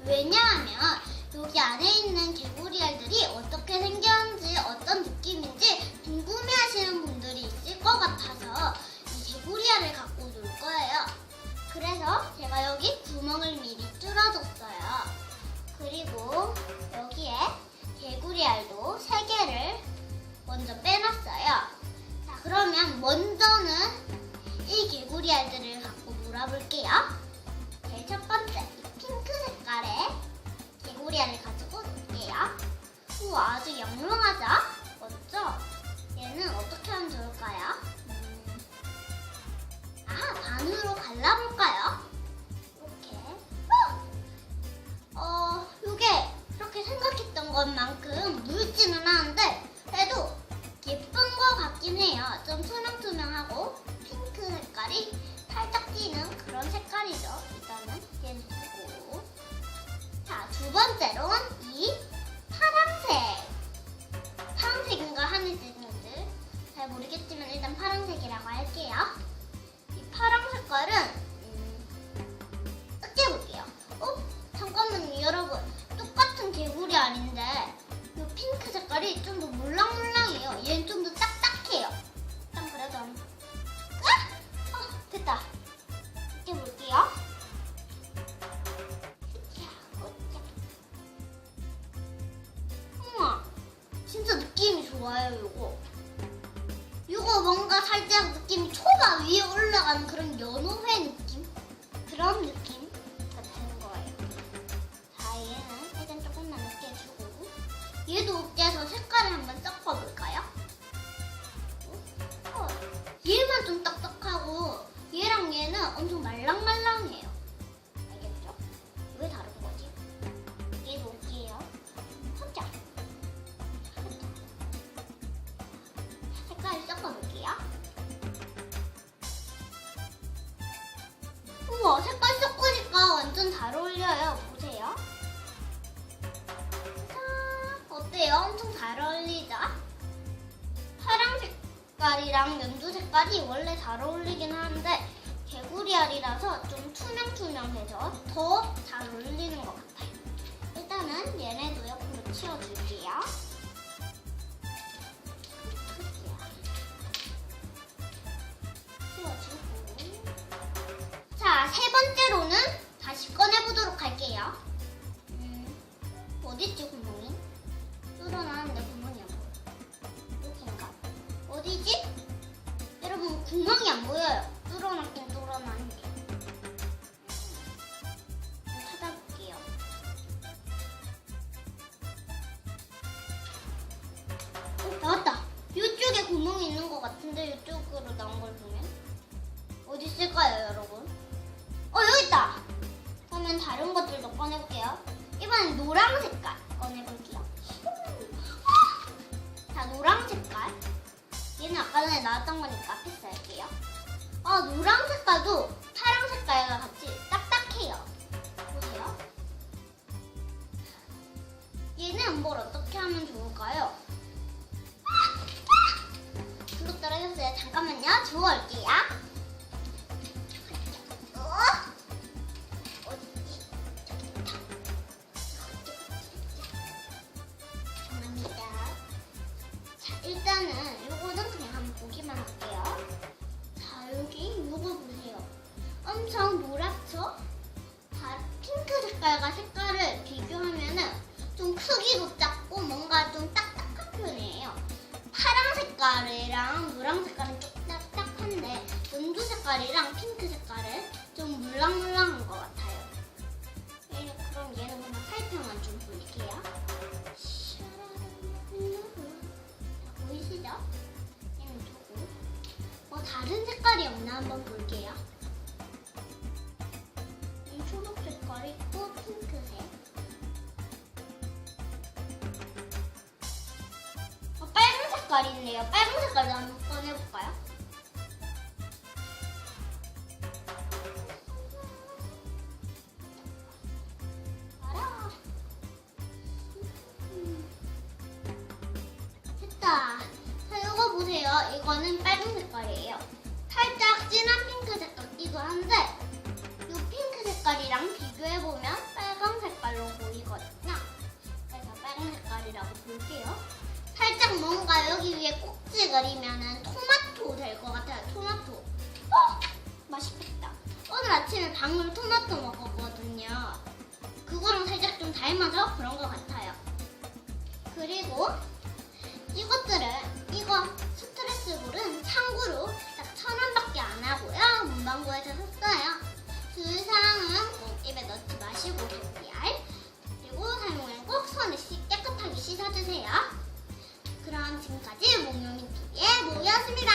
왜냐하면 여기 안에 있는 개구리 알들이 어떻게 생겼는지 어떤 느낌인지 궁금해하시는 분들이 있을 것 같아서 이 개구리 알을 갖고 놀 거예요. 그래서 제가 여기 구멍을 미리 뚫어줬어요. 그리고 여기에 개구리 알도 3개를 먼저 빼놨어요. 자, 그러면 먼저는 이 개구리 알들을 갖고 놀아볼게요. 제일 첫 번째, 이 핑크 색깔의 개구리 알을 가지고 놀게요. 우와, 아주 영롱하죠? 멋져? 얘는 어떻게 하면 좋을까요? 반으로 갈라볼까요? 이렇게. 이게 그렇게 생각했던 것만큼 묽지는 않은데 그래도 예쁜 것 같긴 해요. 좀 투명투명하고 핑크 색깔이 살짝 띄는 그런 색깔이죠. 일단은 얘는 두고. 자, 두 번째로는 이 파란색. 파란색인가 하늘색인지 잘 모르겠지만 일단 파란색이라고 할게요. 이 파란 색깔은 뜯겨볼게요. 잠깐만요, 여러분. 똑같은 개구리 알인데 이 핑크 색깔이 좀 더 몰랑몰랑해요. 얘는 좀 더 딱딱해요. 일단 그래도 됐다. 뜯겨볼게요. 우와, 진짜 느낌이 좋아요, 이거 뭔가 살짝 느낌이 초밥 위에 올라가는 그런 연어회 느낌? 그런 느낌 같은 거예요. 자, 얘는 일단 조금만 늦게 주고 얘도 어때서 색깔을 한번 섞어볼까요? 얘만 좀 딱딱하고 얘랑 얘는 엄청 말랑말랑해요. 알겠죠? 왜 다른 거지? 얘도 올게요. 혼자. 색깔을 섞어볼게요. 우와, 색깔 섞으니까 완전 잘 어울려요. 보세요. 자, 어때요? 엄청 잘 어울리죠? 파랑 색깔이랑 연두 색깔이 원래 잘 어울리긴 하는데 개구리 알이라서 좀 투명투명해서 더 잘 어울리는 것 같아요. 일단은 얘네도 옆으로 치워줄게요. 자, 세 번째로는 다시 꺼내보도록 할게요. 어딨지, 구멍이? 뚫어놨는데 구멍이 안 보여. 여긴가? 어디지? 여러분, 구멍이 안 보여요. 뚫어놨긴 뚫어놨는데. 찾아볼게요. 나왔다. 이쪽에 구멍이 있는 것 같은데 이쪽으로 나온 걸 보면 어디 있을까요, 여러분? 여기 있다. 그러면 다른 것들도 꺼내볼게요. 이번엔 노랑 색깔 꺼내볼게요. 자, 노랑 색깔. 얘는 아까 전에 나왔던 거니까 패스할게요. 노랑 색깔도 파랑 색깔과 같이 딱딱해요. 보세요. 얘는 뭘 어떻게 하면 좋을까요? 블록 떨어졌어요. 잠깐만요. 주워올게요. 일단은 요거는 그냥 한번 보기만 할게요. 자, 여기 요거 보세요. 엄청 노랗죠? 핑크 색깔과 색깔을 비교하면은 좀 크기도 작고 뭔가 좀 딱딱한 편이에요. 파랑 색깔이랑 노랑 색깔은 좀 딱딱한데 연두 색깔이랑 핑크 색깔은 좀 물랑물랑한 것 같아요. 그럼 얘는 그냥 살펴만 좀 볼게요. 보이시죠? 얘는 두고 다른 색깔이 없나 한번 볼게요. 초록 색깔 있고 핑크색. 빨간 색깔이 있네요. 빨간 색깔도 한번 꺼내볼까요? 됐다. 자, 이거 보세요. 이거는 빨간 색깔이에요. 살짝 진한 핑크 색깔 같기도 한데 이 핑크 색깔이랑 비교해보면 빨간 색깔로 볼게요. 살짝 뭔가 여기 위에 꼭지거리면은 토마토 될 것 같아요. 토마토. 맛있겠다. 오늘 아침에 방울토마토 먹었거든요. 그거랑 살짝 좀 닮아서 그런 것 같아요. 그리고 이거 스트레스볼은 참고로 딱 1,000원밖에 안 하고요. 문방구에서 샀어요. 주의사항은 꼭 입에 넣지 마시고 감기알. 그리고 사용은 꼭 손을 깨끗하게 씻어주세요. 그럼 지금까지 목요미 TV의 모였습니다.